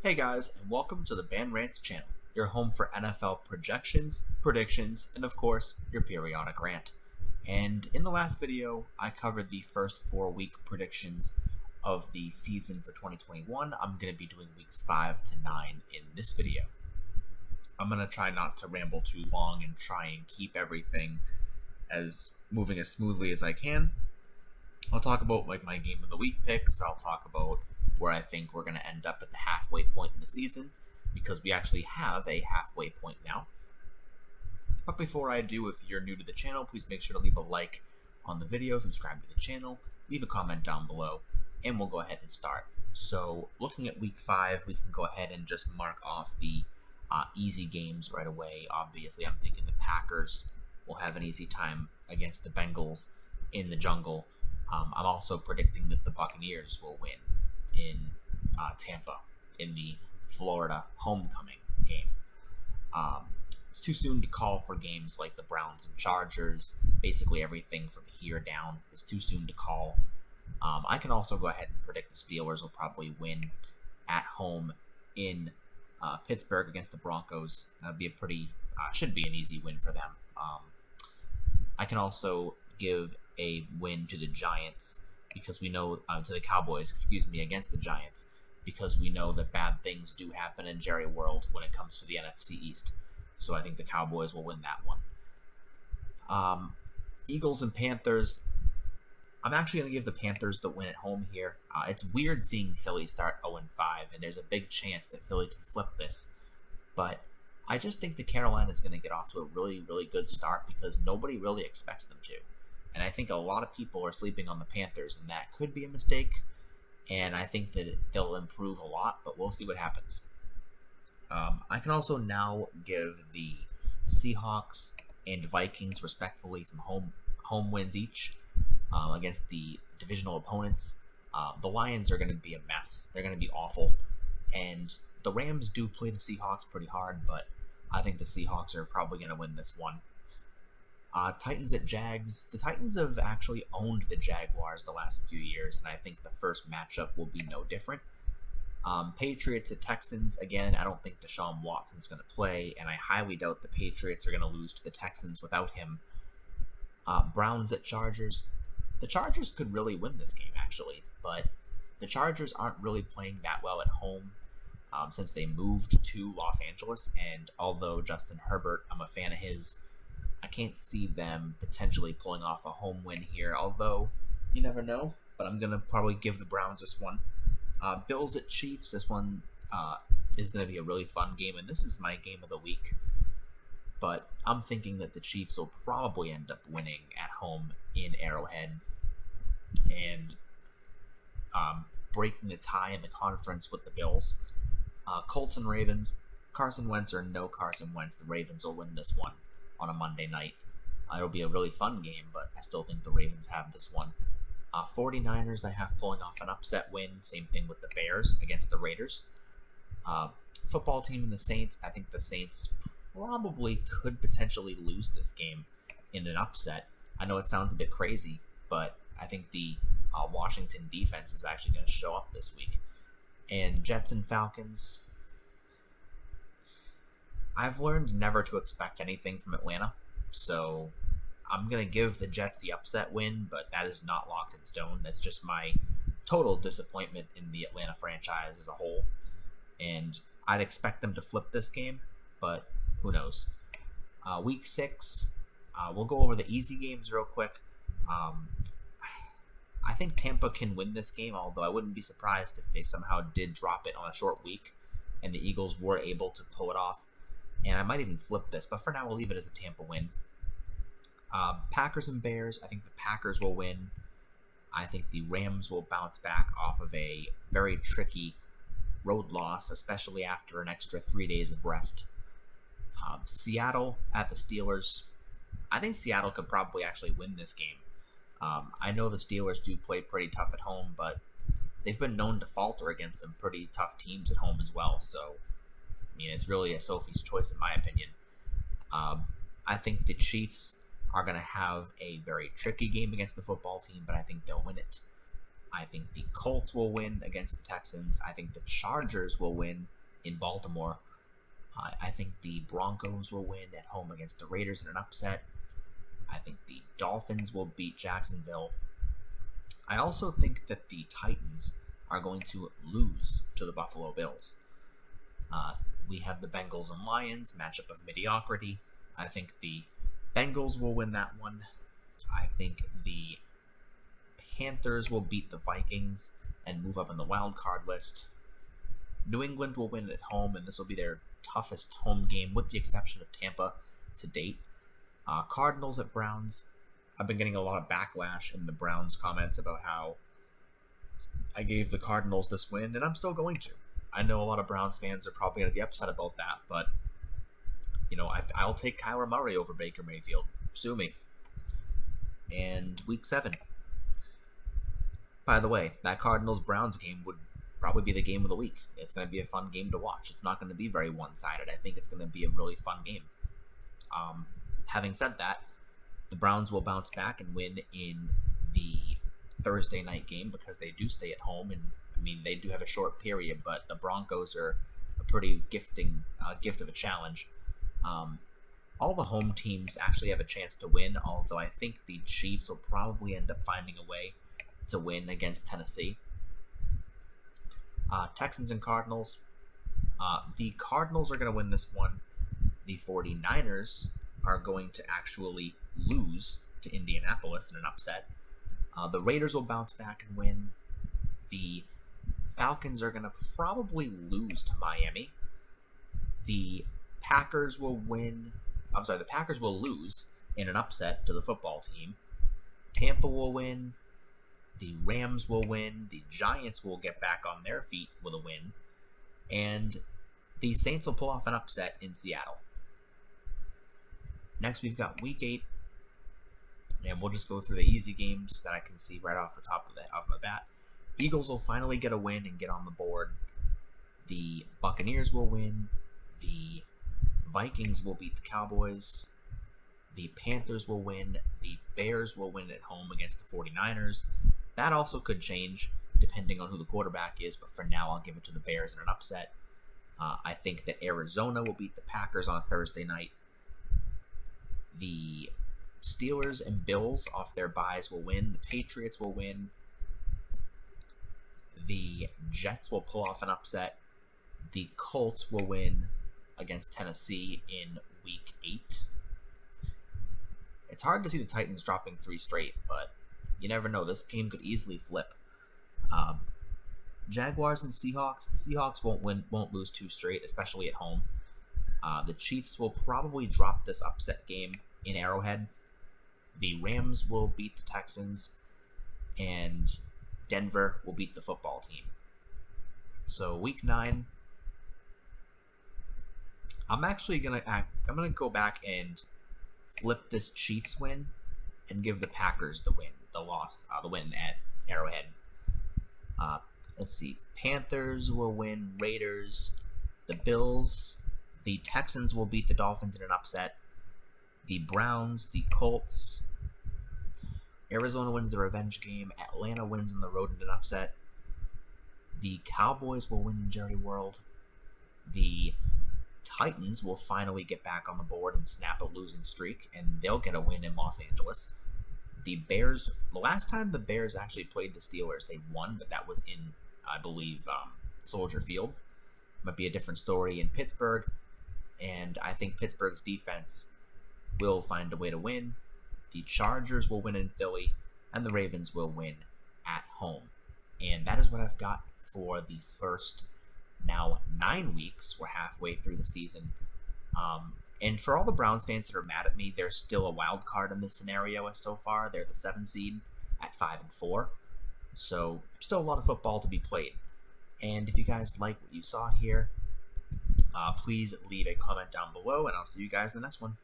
Hey guys, and welcome to the Band Rants channel, your home for NFL projections, predictions, and of course, your periodic rant. And in the last video, I covered the first 4-week predictions of the season for 2021. I'm going to be doing weeks 5 to 9 in this video. I'm going to try not to ramble too long and try and keep everything as moving as smoothly as I can. I'll talk about my game of the week picks. I'll talk about where I think we're going to end up at the halfway point in the season, because we actually have a halfway point now. But before I do, if you're new to the channel, please make sure to leave a like on the video, subscribe to the channel, leave a comment down below, and we'll go ahead and start. So looking at week 5, we can go ahead and just mark off the easy games right away. Obviously, I'm thinking the Packers will have an easy time against the Bengals in the jungle. I'm also predicting that the Buccaneers will win in Tampa in the Florida homecoming game. It's too soon to call for games like the Browns and Chargers. Basically everything from here down is too soon to call. I can also go ahead and predict the Steelers will probably win at home in Pittsburgh against the Broncos. That'd be should be an easy win for them. I can also give a win to the Giants, because we know to the Cowboys, against the Giants, because we know that bad things do happen in Jerry World when it comes to the NFC East. So I think the Cowboys will win that one. Eagles and Panthers. I'm actually going to give the Panthers the win at home here. It's weird seeing Philly start 0-5, and there's a big chance that Philly can flip this. But I just think that Carolina is going to get off to a really, really good start because nobody really expects them to. And I think a lot of people are sleeping on the Panthers, and that could be a mistake. And I think that they'll improve a lot, but we'll see what happens. I can also now give the Seahawks and Vikings, respectfully, some home wins each against the divisional opponents. The Lions are going to be a mess. They're going to be awful. And the Rams do play the Seahawks pretty hard, but I think the Seahawks are probably going to win this one. Titans at Jags. The Titans have actually owned the Jaguars the last few years, and I think the first matchup will be no different. Patriots at Texans. Again, I don't think Deshaun Watson's going to play, and I highly doubt the Patriots are going to lose to the Texans without him. Browns at Chargers. The Chargers could really win this game, actually, but the Chargers aren't really playing that well at home since they moved to Los Angeles, and although Justin Herbert, I'm a fan of his, I can't see them potentially pulling off a home win here, although you never know. But I'm going to probably give the Browns this one. Bills at Chiefs. This one is going to be a really fun game, and this is my game of the week. But I'm thinking that the Chiefs will probably end up winning at home in Arrowhead and breaking the tie in the conference with the Bills. Colts and Ravens. Carson Wentz or no Carson Wentz, the Ravens will win this one on a Monday night. It'll be a really fun game, but I still think the Ravens have this one. 49ers, I have pulling off an upset win. Same thing with the Bears against the Raiders. Football team and the Saints. I think the Saints probably could potentially lose this game in an upset. I know it sounds a bit crazy, but I think the Washington defense is actually going to show up this week. And Jets and Falcons. I've learned never to expect anything from Atlanta, so I'm going to give the Jets the upset win, but that is not locked in stone. That's just my total disappointment in the Atlanta franchise as a whole, and I'd expect them to flip this game, but who knows. Week 6, we'll go over the easy games real quick. I think Tampa can win this game, although I wouldn't be surprised if they somehow did drop it on a short week and the Eagles were able to pull it off. And I might even flip this, but for now we'll leave it as a Tampa win. Packers and Bears. I think the Packers will win. I think the Rams will bounce back off of a very tricky road loss, especially after an extra 3 days of rest. Seattle at the Steelers. I think Seattle could probably actually win this game. I know the Steelers do play pretty tough at home, but they've been known to falter against some pretty tough teams at home as well, so I mean, it's really a Sophie's choice in my opinion. I think the Chiefs are going to have a very tricky game against the football team, but I think they'll win it. I think the Colts will win against the Texans. I think the Chargers will win in Baltimore. I think the Broncos will win at home against the Raiders in an upset. I think the Dolphins will beat Jacksonville. I also think that the Titans are going to lose to the Buffalo Bills. We have the Bengals and Lions, matchup of mediocrity. I think the Bengals will win that one. I think the Panthers will beat the Vikings and move up in the wild card list. New England will win at home, and this will be their toughest home game, with the exception of Tampa to date. Cardinals at Browns. I've been getting a lot of backlash in the Browns comments about how I gave the Cardinals this win, and I'm still going to. I know a lot of Browns fans are probably going to be upset about that, but I'll take Kyler Murray over Baker Mayfield. Sue me. And Week 7. By the way, that Cardinals-Browns game would probably be the game of the week. It's going to be a fun game to watch. It's not going to be very one-sided. I think it's going to be a really fun game. Having said that, the Browns will bounce back and win in the Thursday night game because they do stay at home, and they do have a short period, but the Broncos are a pretty gift of a challenge. All the home teams actually have a chance to win, although I think the Chiefs will probably end up finding a way to win against Tennessee. Texans and Cardinals. The Cardinals are going to win this one. The 49ers are going to actually lose to Indianapolis in an upset. The Raiders will bounce back and win. The Falcons are going to probably lose to Miami. The Packers will lose in an upset to the football team. Tampa will win. The Rams will win. The Giants will get back on their feet with a win. And the Saints will pull off an upset in Seattle. Next, we've got Week 8. And we'll just go through the easy games that I can see right off the top of my bat. Eagles will finally get a win and get on the board. The Buccaneers will win. The Vikings will beat the Cowboys. The Panthers will win. The Bears will win at home against the 49ers. That also could change depending on who the quarterback is, but for now I'll give it to the Bears in an upset. I think that Arizona will beat the Packers on a Thursday night. The Steelers and Bills off their byes will win. The Patriots will win. The Jets will pull off an upset. The Colts will win against Tennessee in Week 8. It's hard to see the Titans dropping 3 straight, but you never know. This game could easily flip. Jaguars and Seahawks. The Seahawks won't lose 2 straight, especially at home. The Chiefs will probably drop this upset game in Arrowhead. The Rams will beat the Texans, and Denver will beat the football team. So Week 9, I'm gonna go back and flip this Chiefs win and give the Packers the win. The win at Arrowhead. Let's see. Panthers will win. Raiders. The Bills. The Texans will beat the Dolphins in an upset. The Browns. The Colts. Arizona wins the revenge game. Atlanta wins on the road in an upset. The Cowboys will win in Jerry World. The Titans will finally get back on the board and snap a losing streak, and they'll get a win in Los Angeles. The Bears, the last time the Bears actually played the Steelers, they won, but that was in, I believe, Soldier Field. Might be a different story in Pittsburgh, and I think Pittsburgh's defense will find a way to win. The Chargers will win in Philly, and the Ravens will win at home. And that is what I've got for the first now 9 weeks. We're halfway through the season. And for all the Browns fans that are mad at me, there's still a wild card in this scenario so far. They're the 7th seed at 5-4. So still a lot of football to be played. And if you guys like what you saw here, please leave a comment down below, and I'll see you guys in the next one.